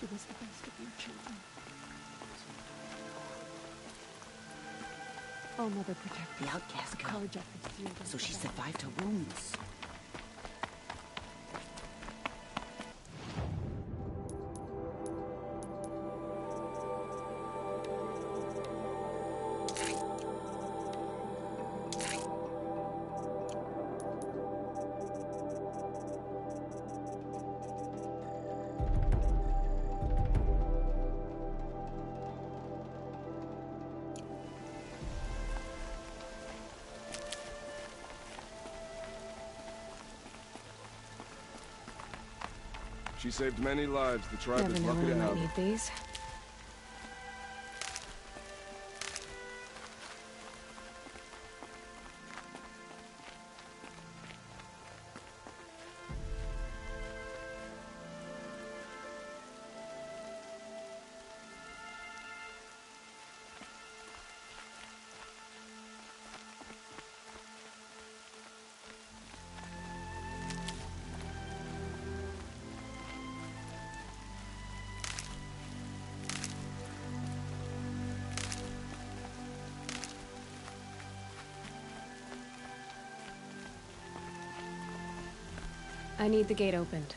She was the best of your children. Oh, Mother protect The us. outcast girl. Courage up and seal them So she together. survived her wounds. She saved many lives. The tribe Never is know lucky when to I have might her. need these. I need the gate opened.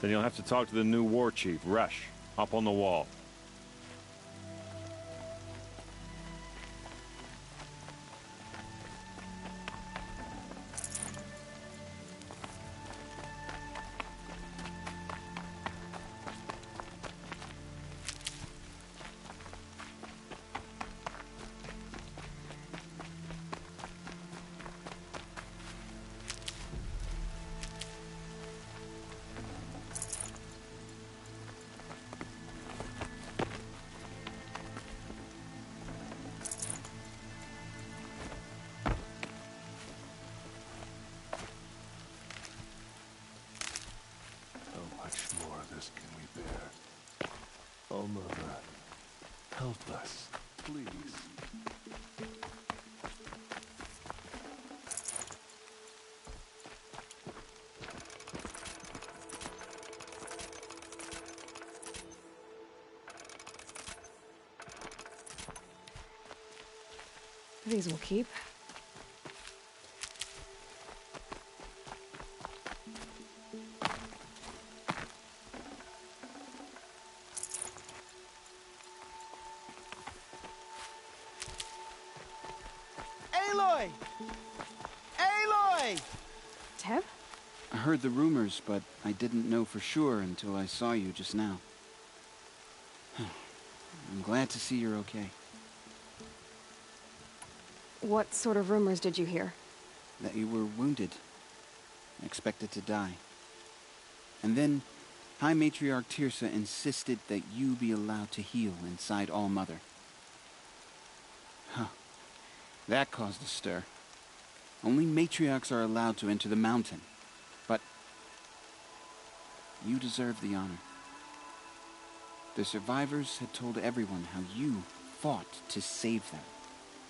Then you'll have to talk to the new war chief, Resh, up on the wall. How much more of this can we bear? Oh, Mother, help us, please. These will keep. Aloy! Aloy! Teb? I heard the rumors, but I didn't know for sure until I saw you just now. I'm glad to see you're okay. What sort of rumors did you hear? That you were wounded. Expected to die. And then, High Matriarch Teersa insisted that you be allowed to heal inside All-Mother. Huh. That caused a stir. Only matriarchs are allowed to enter the mountain. But you deserve the honor. The survivors had told everyone how you fought to save them.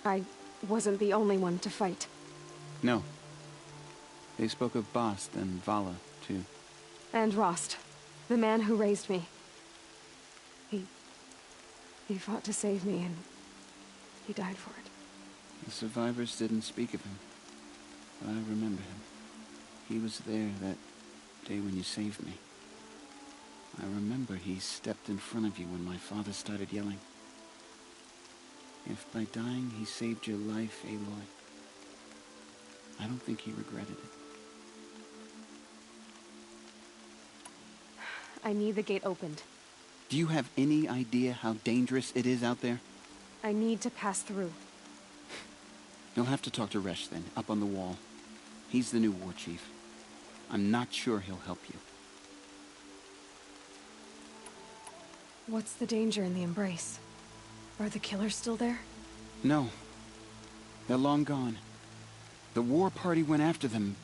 I wasn't the only one to fight. No. They spoke of Bast and Vala, too. And Rost, the man who raised me. He fought to save me, and he died for it. The survivors didn't speak of him, but I remember him. He was there that day when you saved me. I remember he stepped in front of you when my father started yelling. If by dying he saved your life, Aloy, I don't think he regretted it. I need the gate opened. Do you have any idea how dangerous it is out there? I need to pass through. You'll have to talk to Resh then, up on the wall. He's the new war chief. I'm not sure he'll help you. What's the danger in the Embrace? Are the killers still there? No. They're long gone. The war party went after them,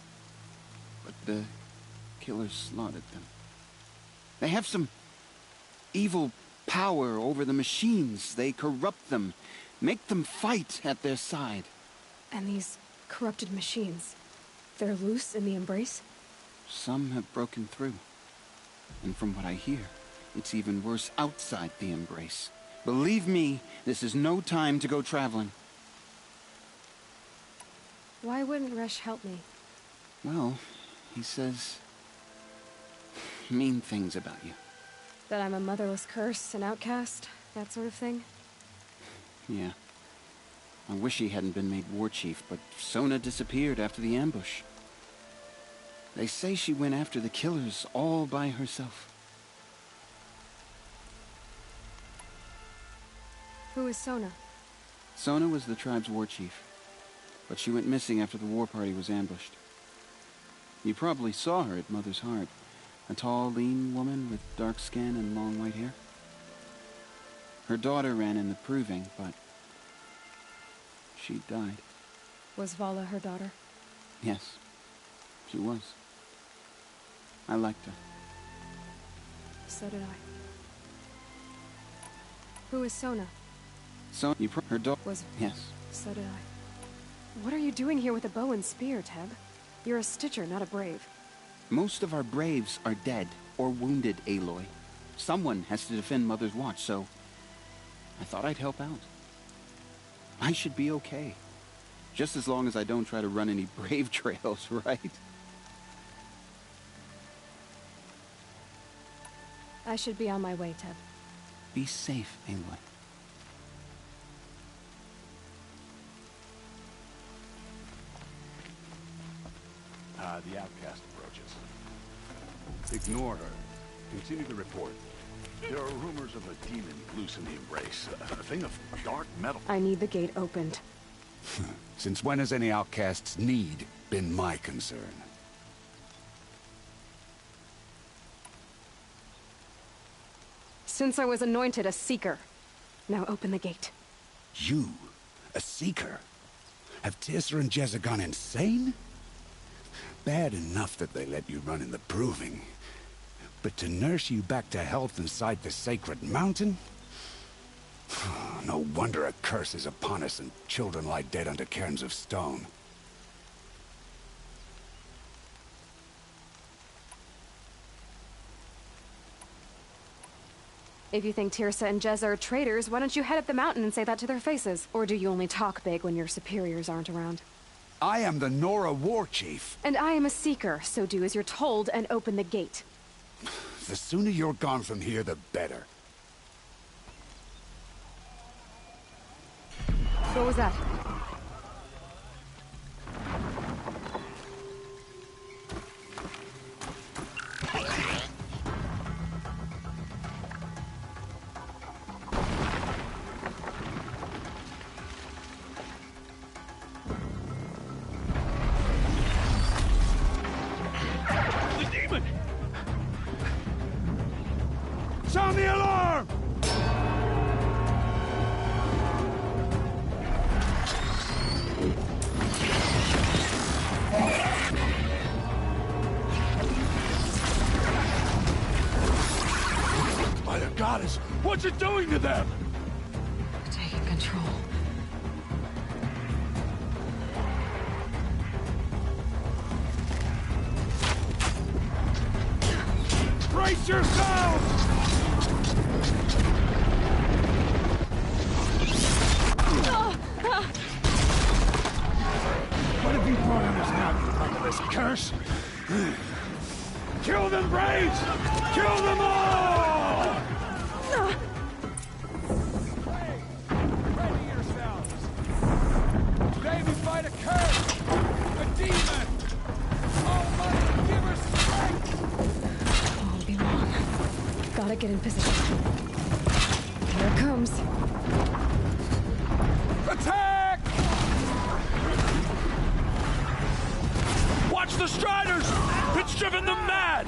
but the killers slaughtered them. They have some evil power over the machines. They corrupt them, make them fight at their side. And these corrupted machines, they're loose in the Embrace? Some have broken through. And from what I hear, It's even worse outside the Embrace. Believe me, this is no time to go traveling. Why wouldn't Resh help me? Well, he says mean things about you. That I'm a motherless curse, an outcast, that sort of thing? Yeah. I wish he hadn't been made war chief, but Sona disappeared after the ambush. They say she went after the killers all by herself. Who is Sona? Sona was the tribe's war chief, but she went missing after the war party was ambushed. You probably saw her at Mother's Heart. A tall, lean woman with dark skin and long white hair. Her daughter ran in the proving, but she died. Was Vala her daughter? Yes, she was. I liked her. So did I. Who is Sona? So, her daughter Was... Yes. So did I. What are you doing here with a bow and spear, Teb? You're a Stitcher, not a Brave. Most of our Braves are dead or wounded, Aloy. Someone has to defend Mother's Watch, so I thought I'd help out. I should be okay. Just as long as I don't try to run any Brave trails, right? I should be on my way, Teb. Be safe, Aloy. The outcast approaches. Ignore her. Continue the report. There are rumors of a demon loose in the Embrace. A thing of dark metal. I need the gate opened. Since when has any outcast's need been my concern? Since I was anointed a Seeker. Now open the gate. You? A Seeker? Have Teersa and Jezza gone insane? Bad enough that they let you run in the Proving. But to nurse you back to health inside the Sacred Mountain? No wonder a curse is upon us and children lie dead under cairns of stone. If you think Teersa and Jezza are traitors, why don't you head up the mountain and say that to their faces? Or do you only talk big when your superiors aren't around? I am the Nora War Chief. And I am a Seeker, so do as you're told and open the gate. The sooner you're gone from here, the better. What was that? Sound the alarm! By the goddess, what's it doing to them? Taking control. Brace yourselves! What have you brought on us now, you motherless curse? Kill them, Braves! Kill them all! Ready yourselves! Today we fight a curse! A demon! Almighty, give her strength! Won't be long. Gotta get in position. Here it comes. Attack! Watch the Striders! It's driven them mad!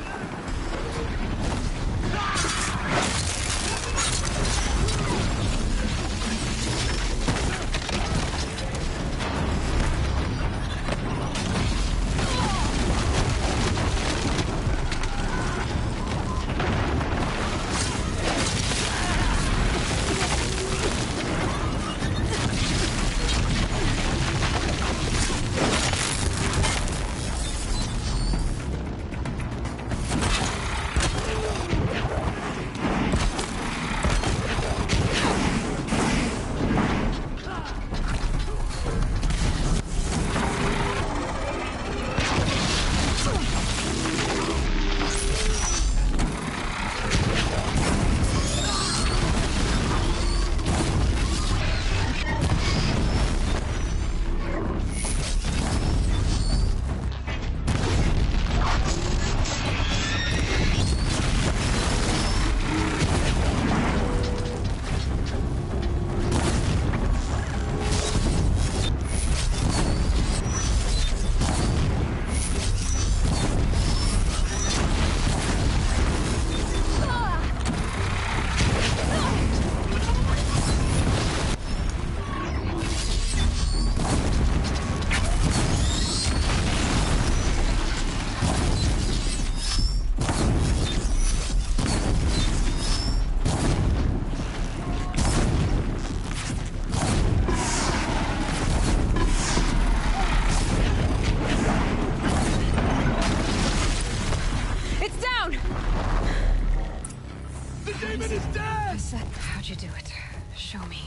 demon is dead! How'd you do it? Show me.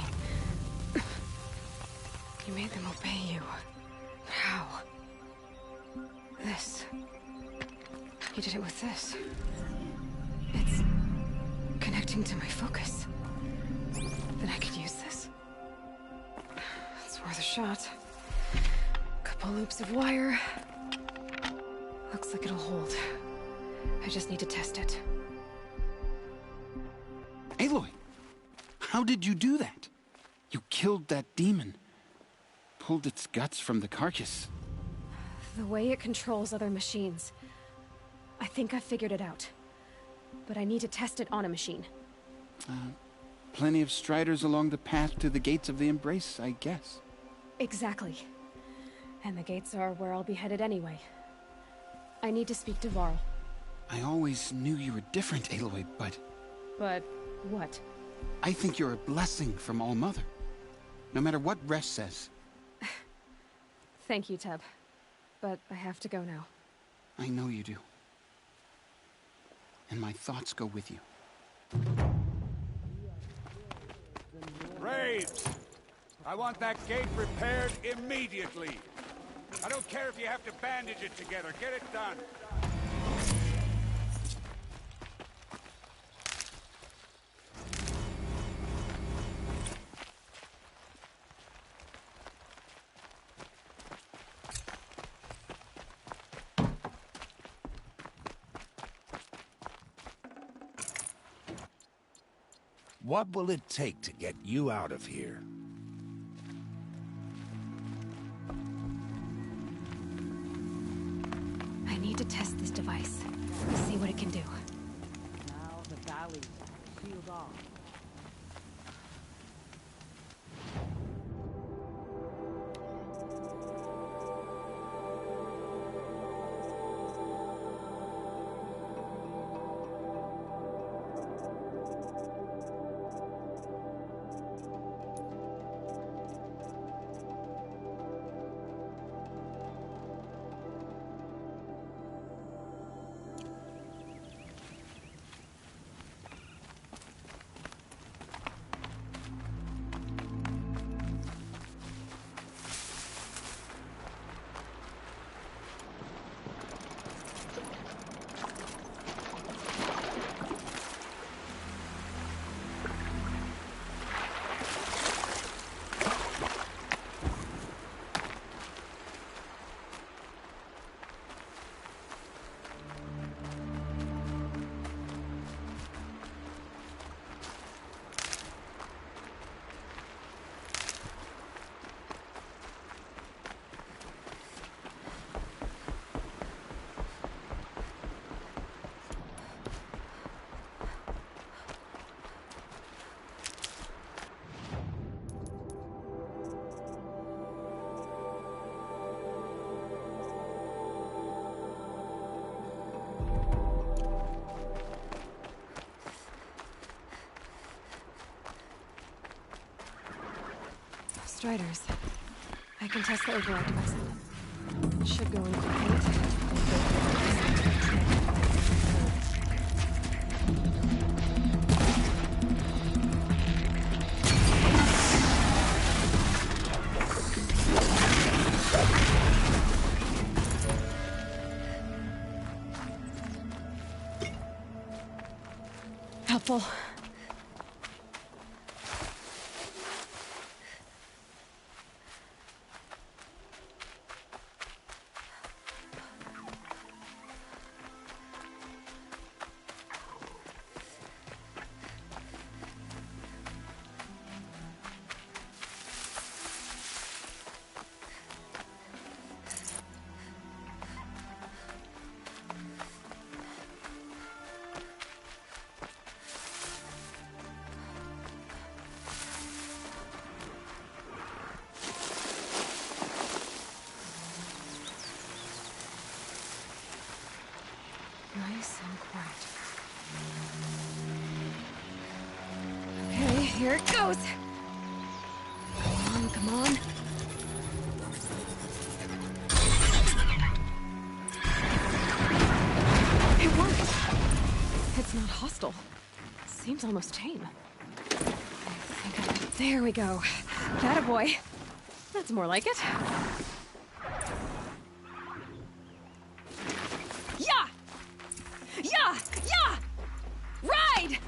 You made them obey you. How? This. You did it with this. It's connecting to my focus. Then I could use this. It's worth a shot. Couple loops of wire. Looks like it'll hold. I just need to test it. Aloy, how did you do that? You killed that demon. Pulled its guts from the carcass. The way it controls other machines. I think I figured it out. But I need to test it on a machine. Plenty of striders along the path to the gates of the Embrace, I guess. Exactly. And the gates are where I'll be headed anyway. I need to speak to Varl. I always knew you were different, Aloy, but... But what? I think you're a blessing from All-Mother. No matter what Resh says. Thank you, Teb. But I have to go now. I know you do. And my thoughts go with you. Graves! I want that gate repaired immediately. I don't care if you have to bandage it together. Get it done. What will it take to get you out of here? I need to test this device. See what it can do. Now the valley sealed off. Striders. I can test the override device on them. Should go in quiet. Helpful. Nice and quiet. Okay, here it goes. Come on, come on. It worked. It's not hostile. Seems seems almost tame. There we go. That a boy. That's more like it. Yeah! Yeah! Yeah! Ride!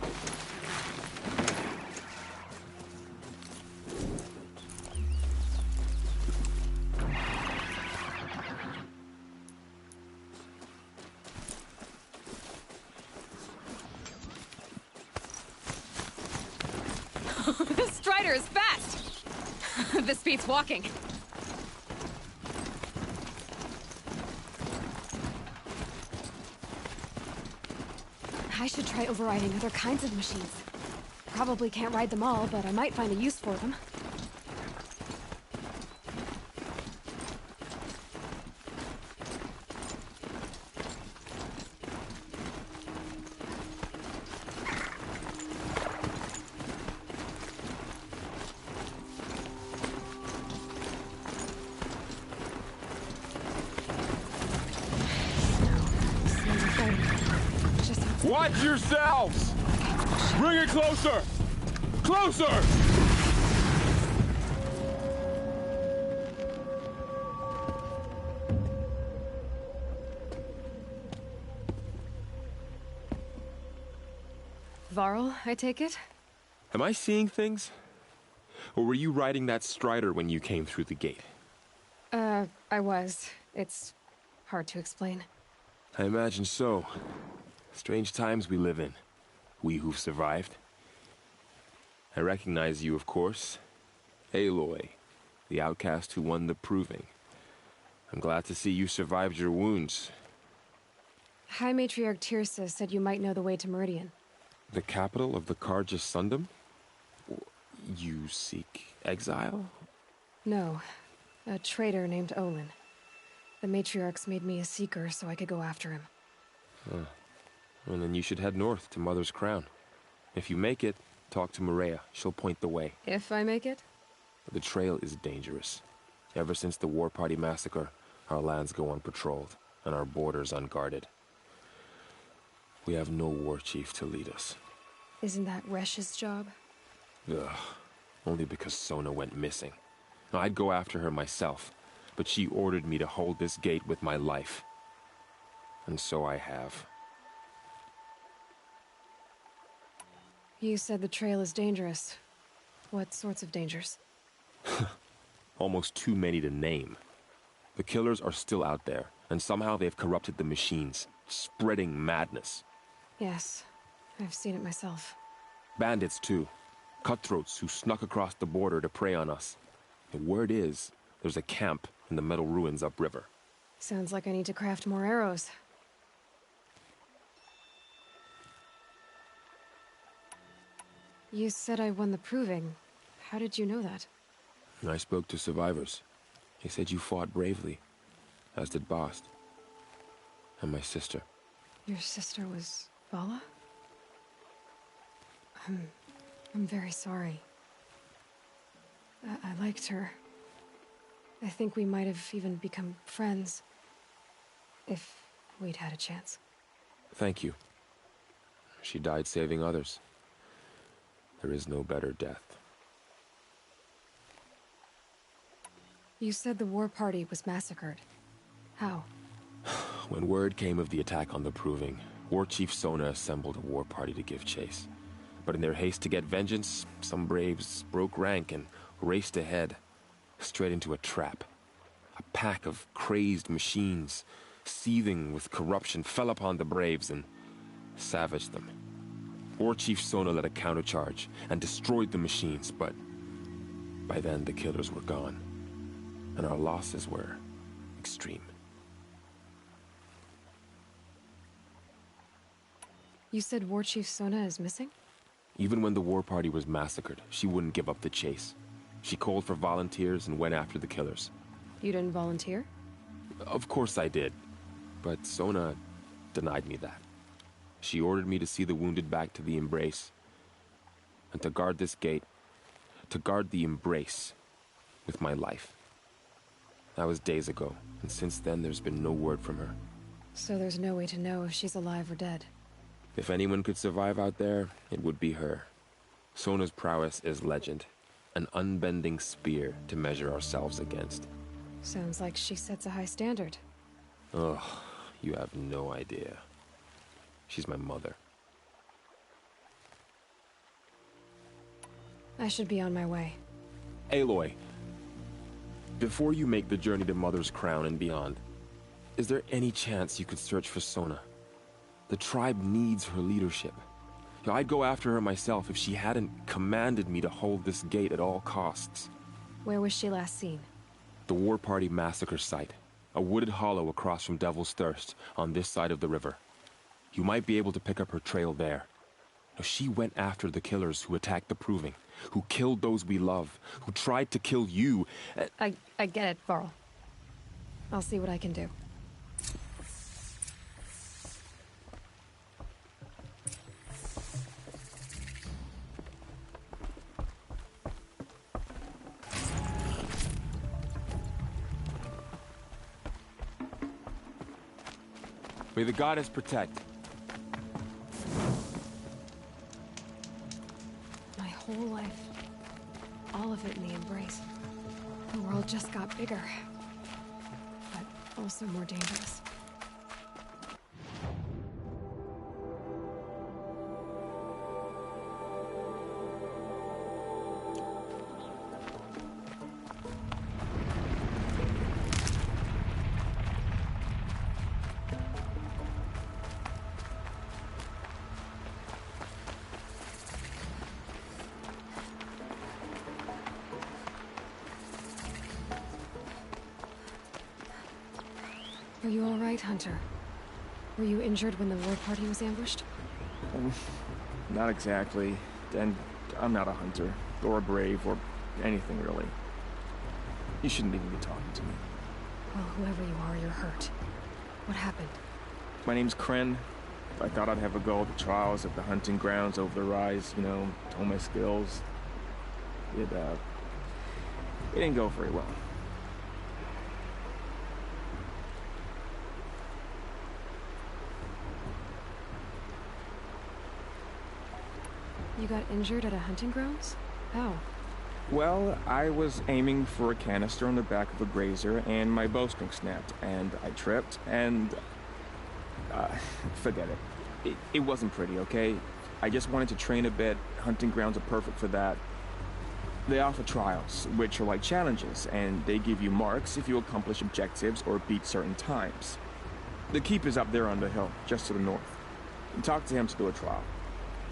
This Strider is fast! This beats walking. I should try overriding other kinds of machines. Probably can't ride them all, but I might find a use for them. Watch yourselves! Bring it closer! Closer! Varl, I take it? Am I seeing things? Or were you riding that Strider when you came through the gate? I was. It's hard to explain. I imagine so. Strange times we live in. We who've survived. I recognize you, of course. Aloy, the outcast who won the Proving. I'm glad to see you survived your wounds. High Matriarch Tirsa said you might know the way to Meridian. The capital of the Carja Sundom? You seek exile? No. A traitor named Olin. The Matriarchs made me a seeker so I could go after him. Well, then you should head north to Mother's Crown. If you make it, talk to Maria. She'll point the way. If I make it? The trail is dangerous. Ever since the War Party massacre, our lands go unpatrolled, and our borders unguarded. We have no war chief to lead us. Isn't that Resh's job? Ugh. Only because Sona went missing. I'd go after her myself, but she ordered me to hold this gate with my life. And so I have. You said the trail is dangerous. What sorts of dangers? Almost too many to name. The killers are still out there, and somehow they've corrupted the machines, spreading madness. Yes, I've seen it myself. Bandits, too. Cutthroats who snuck across the border to prey on us. The word is, there's a camp in the metal ruins upriver. Sounds like I need to craft more arrows. You said I won the Proving. How did you know that? I spoke to survivors. They said you fought bravely, as did Bast. And my sister. Your sister was Vala? I'm very sorry. I liked her. I think we might have even become friends. If we'd had a chance. Thank you. She died saving others. There is no better death. You said the war party was massacred. How? When word came of the attack on the Proving, War Chief Sona assembled a war party to give chase. But in their haste to get vengeance, some braves broke rank and raced ahead, straight into a trap. A pack of crazed machines, seething with corruption, fell upon the braves and savaged them. War Chief Sona led a countercharge and destroyed the machines, but by then the killers were gone, and our losses were extreme. You said War Chief Sona is missing? Even when the war party was massacred, she wouldn't give up the chase. She called for volunteers and went after the killers. You didn't volunteer? Of course I did, but Sona denied me that. She ordered me to see the wounded back to the Embrace, and to guard this gate, to guard the Embrace with my life. That was days ago, and since then there's been no word from her. So there's no way to know if she's alive or dead? If anyone could survive out there, it would be her. Sona's prowess is legend. An unbending spear to measure ourselves against. Sounds like she sets a high standard. Ugh, you have no idea. She's my mother. I should be on my way. Aloy, before you make the journey to Mother's Crown and beyond, is there any chance you could search for Sona? The tribe needs her leadership. I'd go after her myself if she hadn't commanded me to hold this gate at all costs. Where was she last seen? The War Party massacre site. A wooded hollow across from Devil's Thirst, on this side of the river. You might be able to pick up her trail there. Now, she went after the killers who attacked the Proving, who killed those we love, who tried to kill you. I get it, Varl. I'll see what I can do. May the goddess protect. My whole life. All of it in the Embrace. The world just got bigger. But also more dangerous. Are you all right, Hunter? Were you injured when the war party was ambushed? Not exactly. And I'm not a hunter, or a brave, or anything really. You shouldn't even be talking to me. Well, whoever you are, you're hurt. What happened? My name's Kren. I thought I'd have a go at the trials at the hunting grounds over the rise, you know, hone my skills. It didn't go very well. You got injured at a hunting grounds? How? Well, I was aiming for a canister on the back of a grazer, and my bowstring snapped, and I tripped, and... forget it. It wasn't pretty, okay? I just wanted to train a bit. Hunting grounds are perfect for that. They offer trials, which are like challenges, and they give you marks if you accomplish objectives or beat certain times. The keep is up there on the hill, just to the north. Talk to him to do a trial.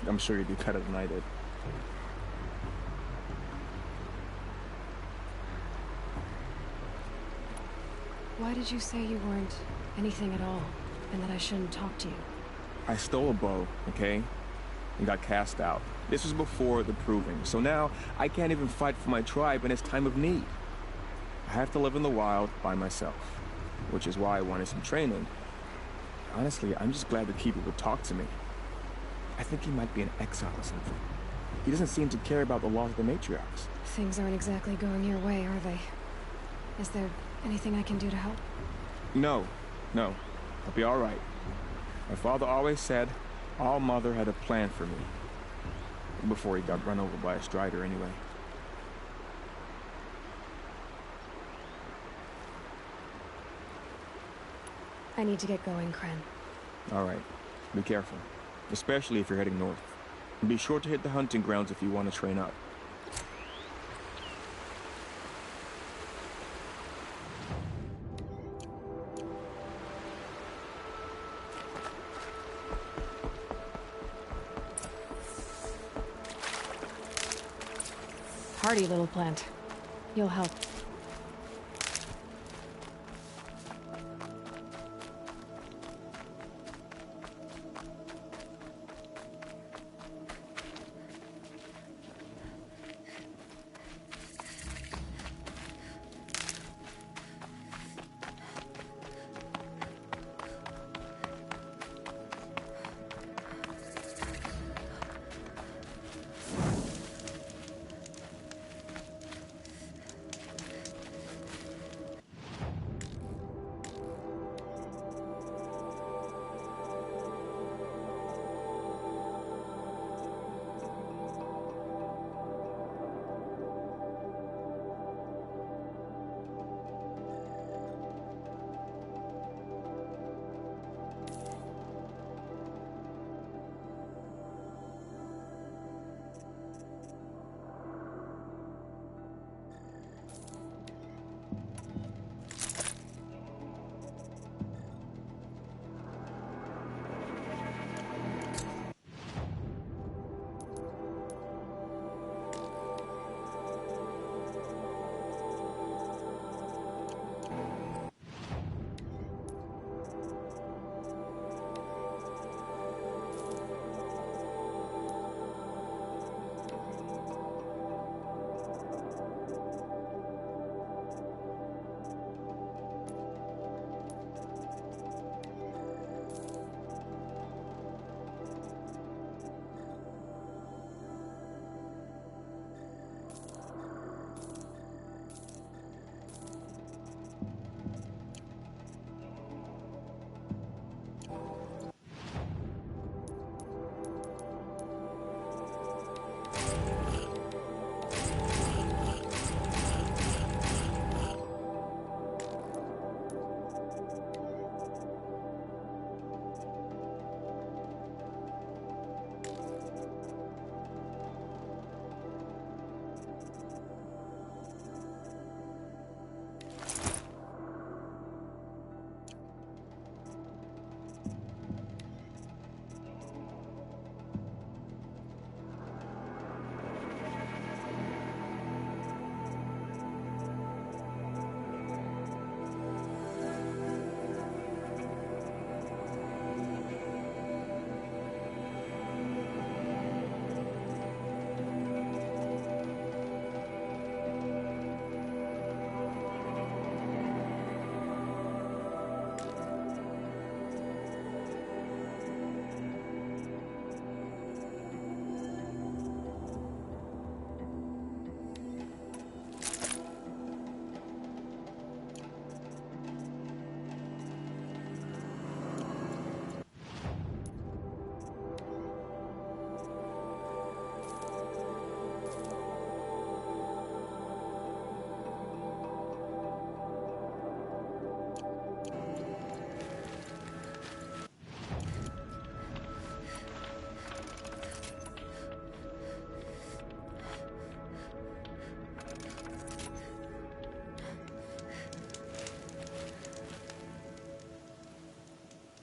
I'm sure you'd do better than I did. Why did you say you weren't anything at all, and that I shouldn't talk to you? I stole a bow, okay? And got cast out. This was before the Proving, so now I can't even fight for my tribe in its time of need. I have to live in the wild by myself, which is why I wanted some training. Honestly, I'm just glad the Keeper would talk to me. I think he might be in exile or something. He doesn't seem to care about the laws of the matriarchs. Things aren't exactly going your way, are they? Is there anything I can do to help? No. I'll be all right. My father always said All Mother had a plan for me. Before he got run over by a strider, anyway. I need to get going, Kren. All right. Be careful. Especially if you're heading north. And be sure to hit the hunting grounds if you want to train up. Hardy little plant. You'll help.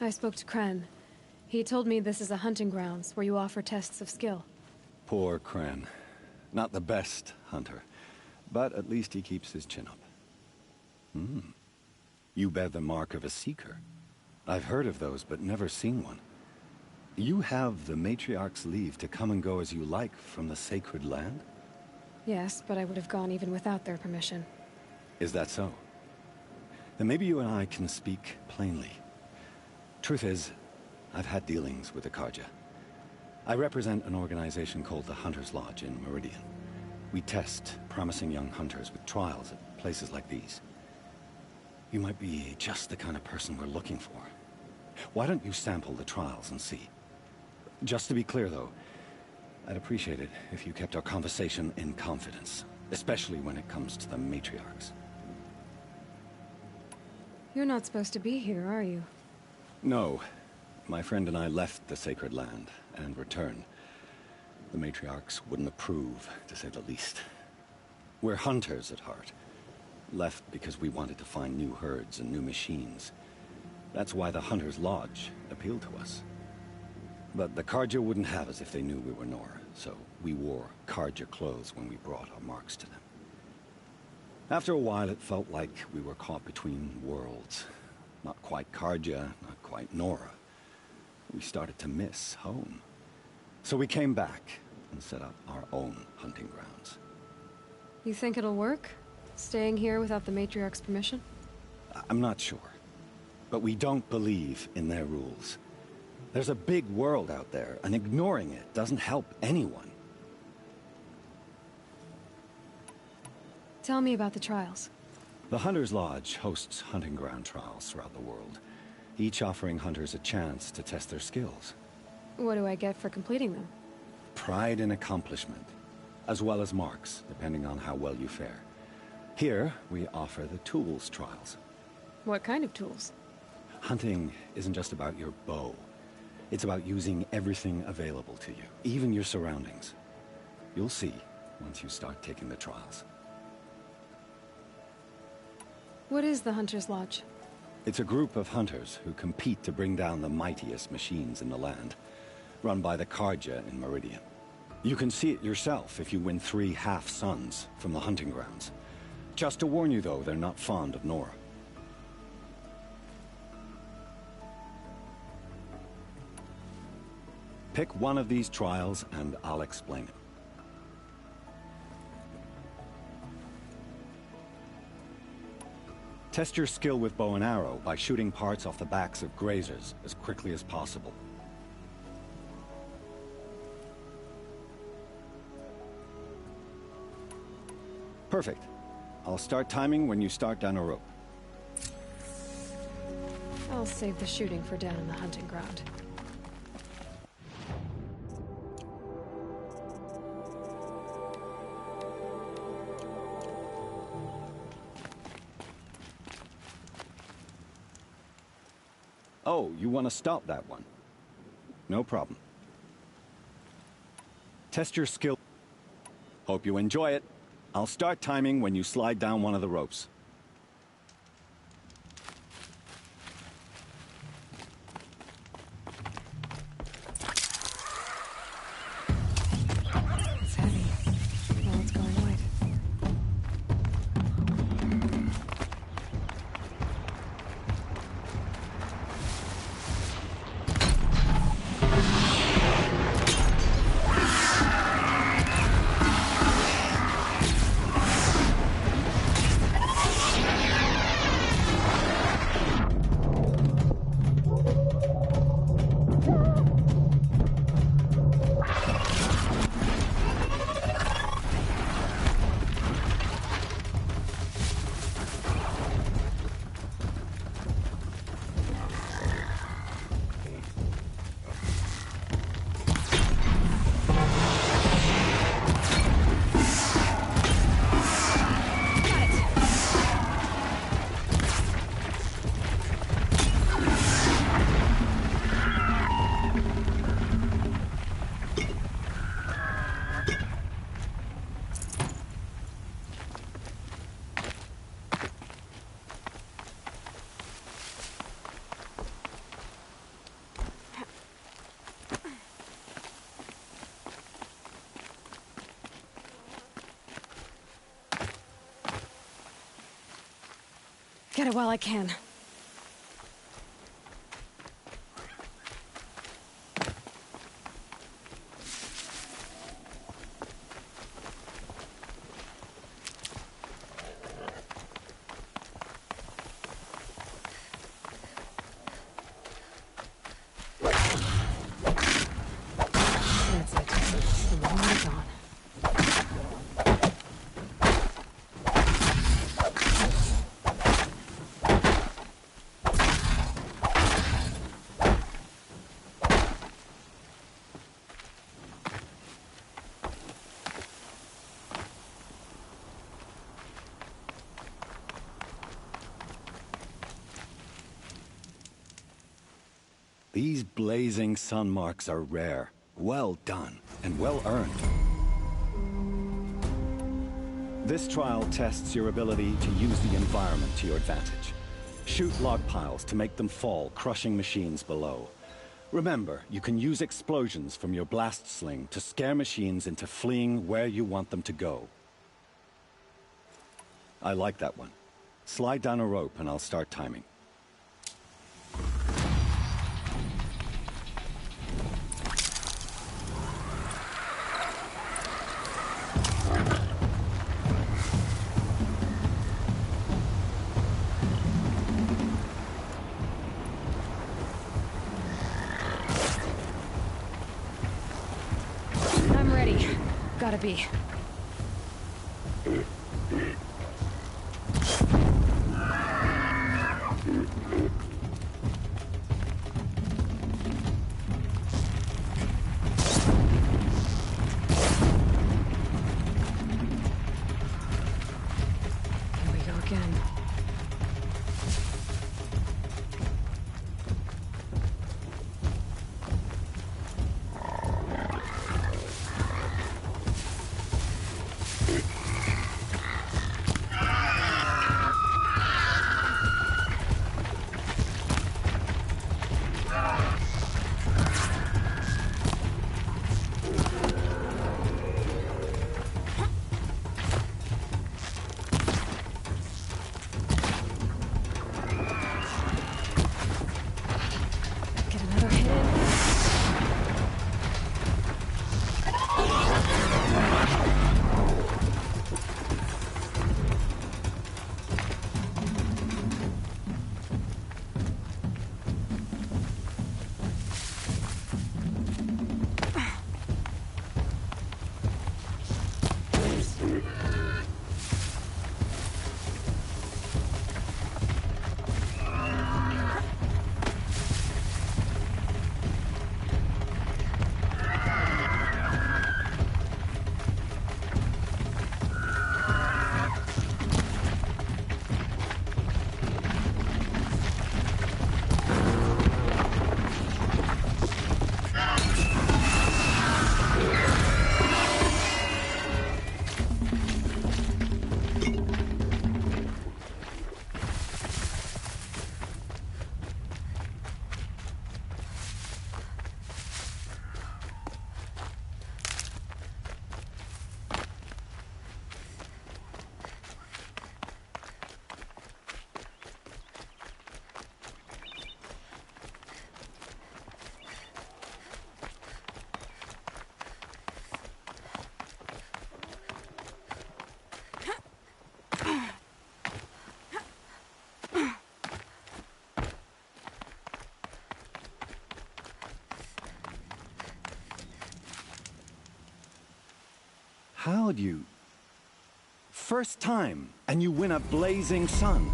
I spoke to Kren. He told me this is a hunting grounds where you offer tests of skill. Poor Kren. Not the best hunter, but at least he keeps his chin up. You bear the mark of a seeker. I've heard of those, but never seen one. You have the Matriarch's leave to come and go as you like from the sacred land? Yes, but I would have gone even without their permission. Is that so? Then maybe you and I can speak plainly. Truth is, I've had dealings with the Carja. I represent an organization called the Hunter's Lodge in Meridian. We test promising young hunters with trials at places like these. You might be just the kind of person we're looking for. Why don't you sample the trials and see? Just to be clear, though, I'd appreciate it if you kept our conversation in confidence, especially when it comes to the Matriarchs. You're not supposed to be here, are you? No. My friend and I left the sacred land and returned. The Matriarchs wouldn't approve, to say the least. We're hunters at heart. Left because we wanted to find new herds and new machines. That's why the Hunter's Lodge appealed to us. But the Carja wouldn't have us if they knew we were Nora, so we wore Carja clothes when we brought our marks to them. After a while, it felt like we were caught between worlds. Not quite Carja, not quite Nora. We started to miss home. So we came back and set up our own hunting grounds. You think it'll work? Staying here without the Matriarch's permission? I'm not sure. But we don't believe in their rules. There's a big world out there, and ignoring it doesn't help anyone. Tell me about the trials. The Hunter's Lodge hosts hunting ground trials throughout the world, each offering hunters a chance to test their skills. What do I get for completing them? Pride in accomplishment, as well as marks, depending on how well you fare. Here, we offer the tools trials. What kind of tools? Hunting isn't just about your bow. It's about using everything available to you, even your surroundings. You'll see once you start taking the trials. What is the Hunter's Lodge? It's a group of hunters who compete to bring down the mightiest machines in the land, run by the Carja in Meridian. You can see it yourself if you win 3 half-suns from the hunting grounds. Just to warn you, though, they're not fond of Nora. Pick one of these trials, and I'll explain it. Test your skill with bow and arrow by shooting parts off the backs of grazers as quickly as possible. Perfect. I'll start timing when you start down a rope. I'll save the shooting for down in the hunting ground. Oh, you want to stop that one? No problem. Test your skill. Hope you enjoy it. I'll start timing when you slide down one of the ropes. It's heavy. Well, it's going wide. get it while I can. That's it. The woman is on. These blazing sun marks are rare. Well done, and well earned. This trial tests your ability to use the environment to your advantage. Shoot log piles to make them fall, crushing machines below. Remember, you can use explosions from your blast sling to scare machines into fleeing where you want them to go. I like that one. Slide down a rope and I'll start timing. I'm ready. Gotta be. Here we go again. Get another hit in. How'd you... First time, and you win a blazing sun.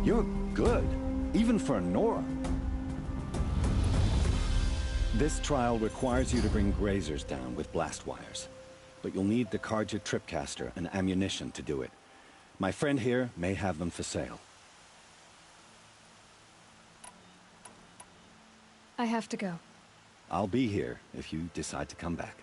You're good, even for Nora. This trial requires you to bring grazers down with blast wires. But you'll need the Carja Tripcaster and ammunition to do it. My friend here may have them for sale. I have to go. I'll be here if you decide to come back.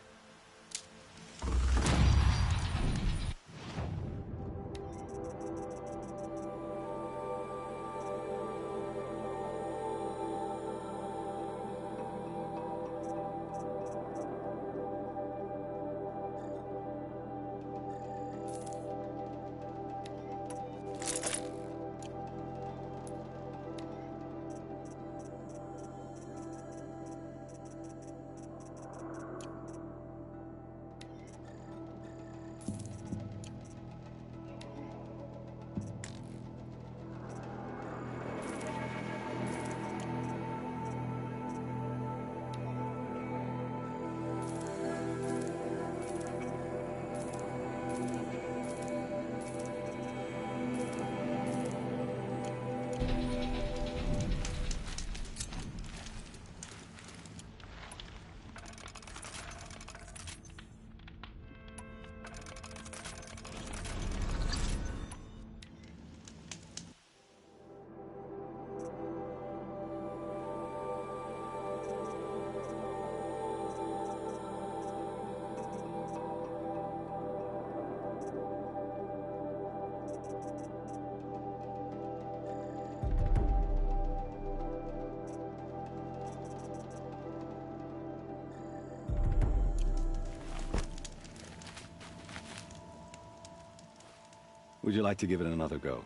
Would you like to give it another go?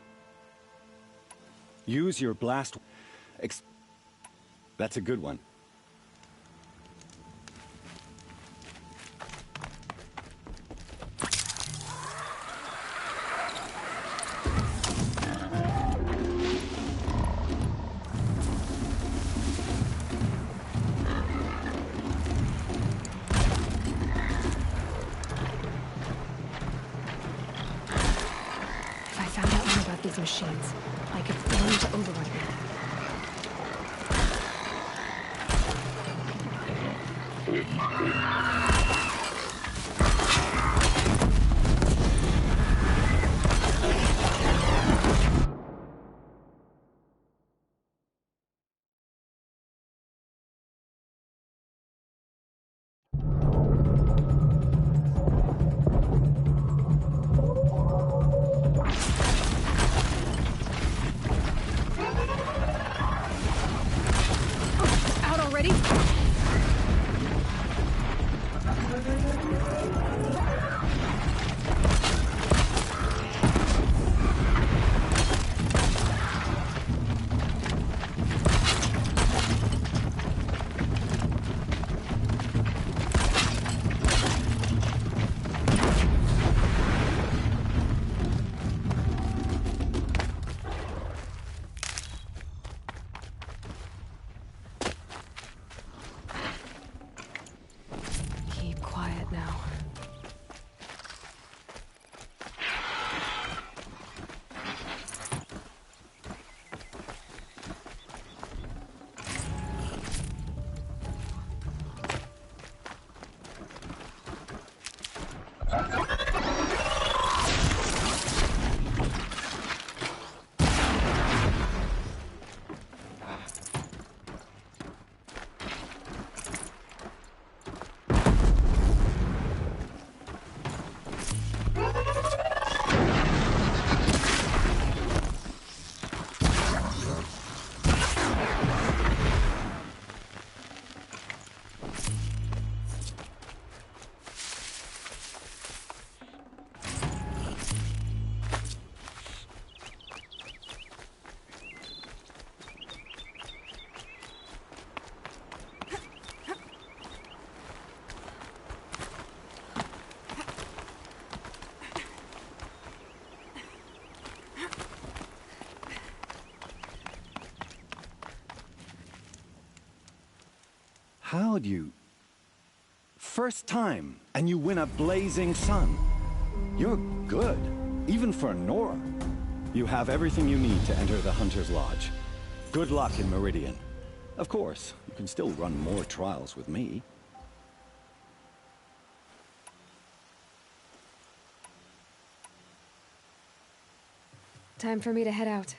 Use your blast... That's a good one. Machines. I could throw them to Overlord now. How'd you... First time, and you win a blazing sun. You're good, even for Nora. You have everything you need to enter the Hunter's Lodge. Good luck in Meridian. Of course, you can still run more trials with me. Time for me to head out.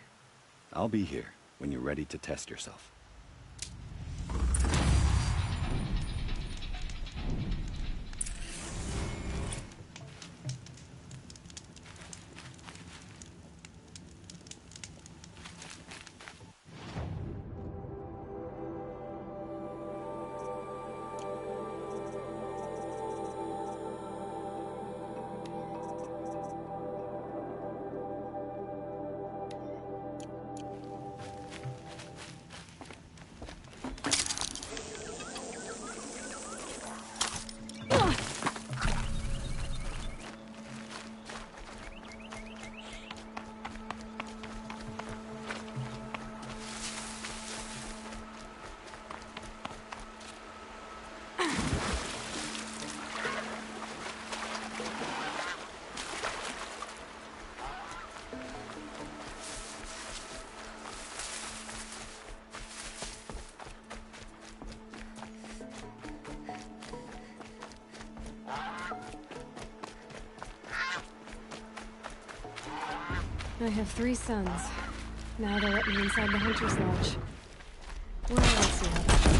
I'll be here when you're ready to test yourself. I have 3 sons. Now they'll let me inside the Hunter's Lodge. Well, let's see how that goes.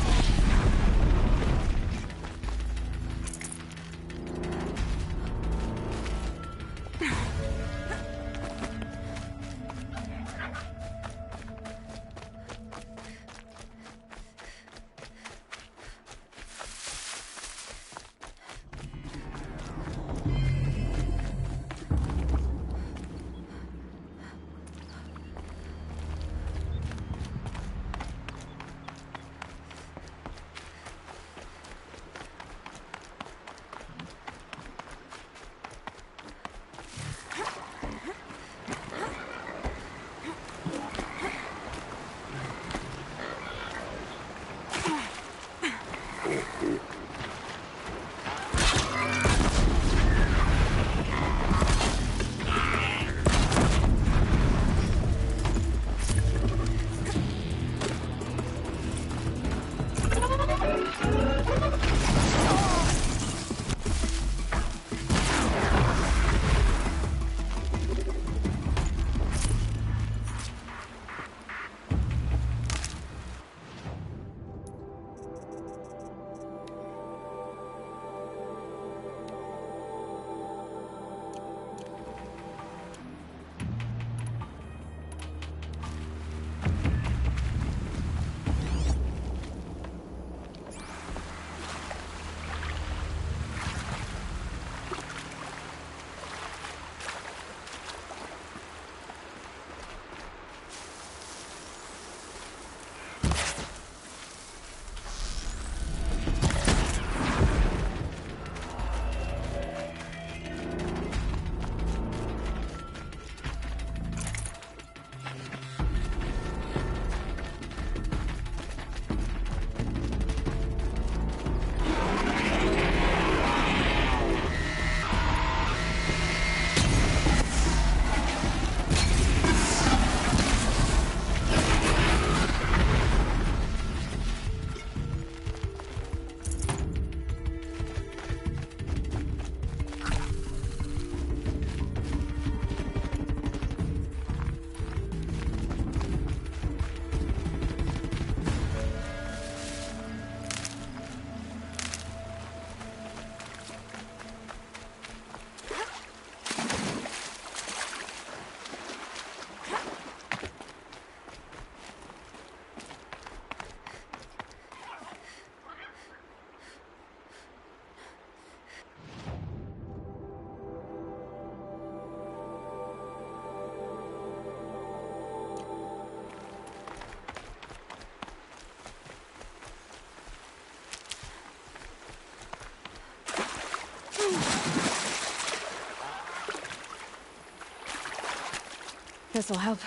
This'll help.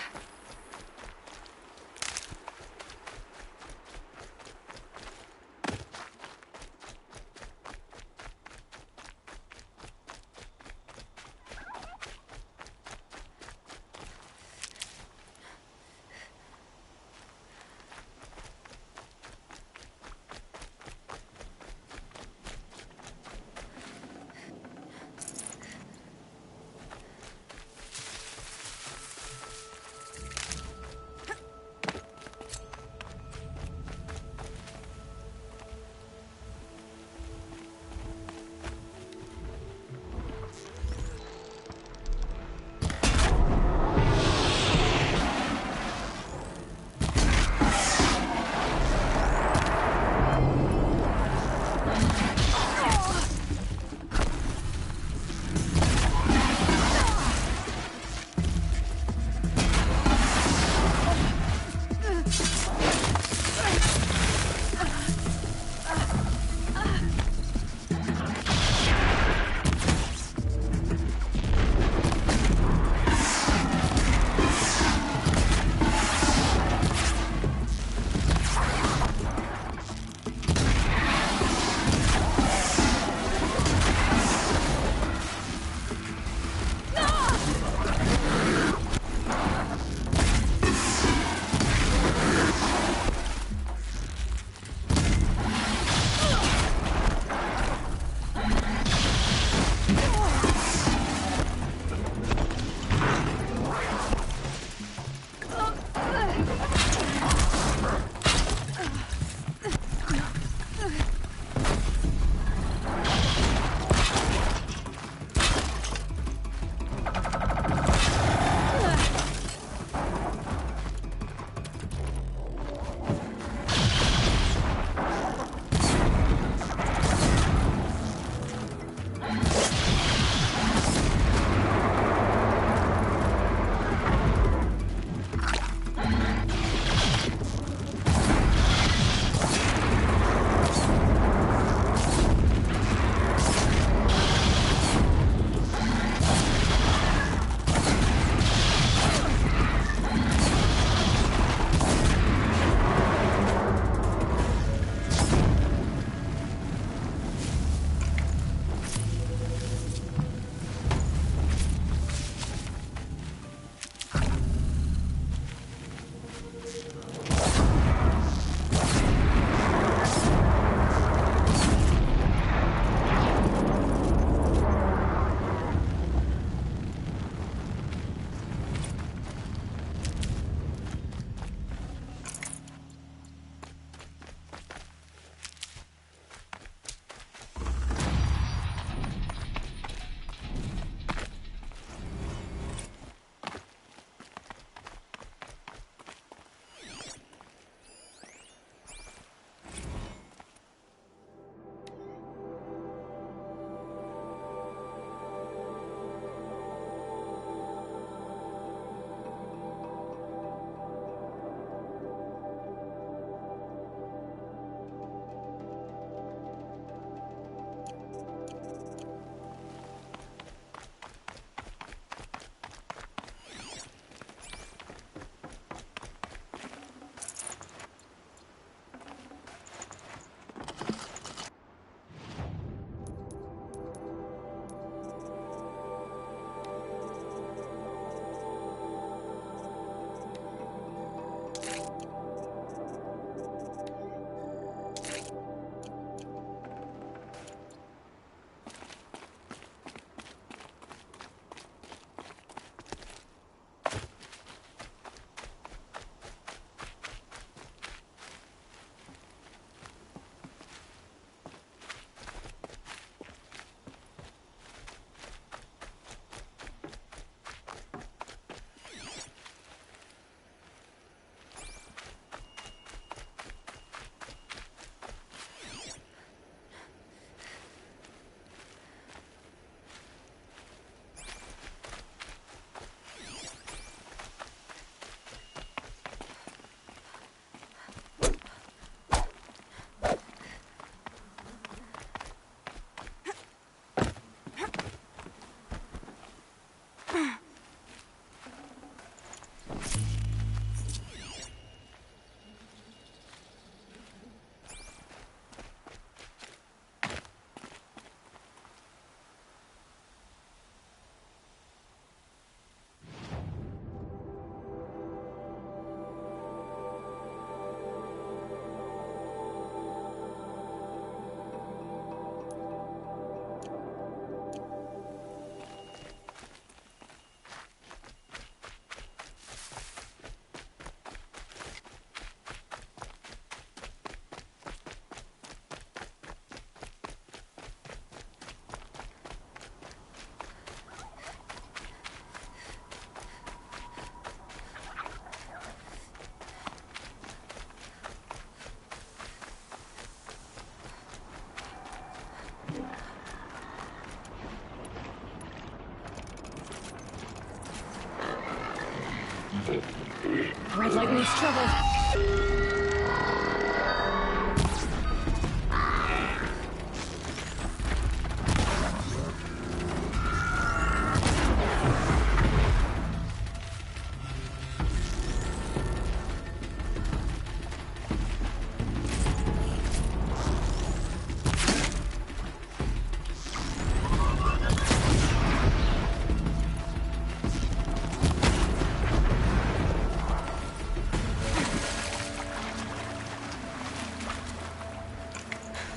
Red Light means trouble.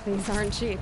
These aren't cheap.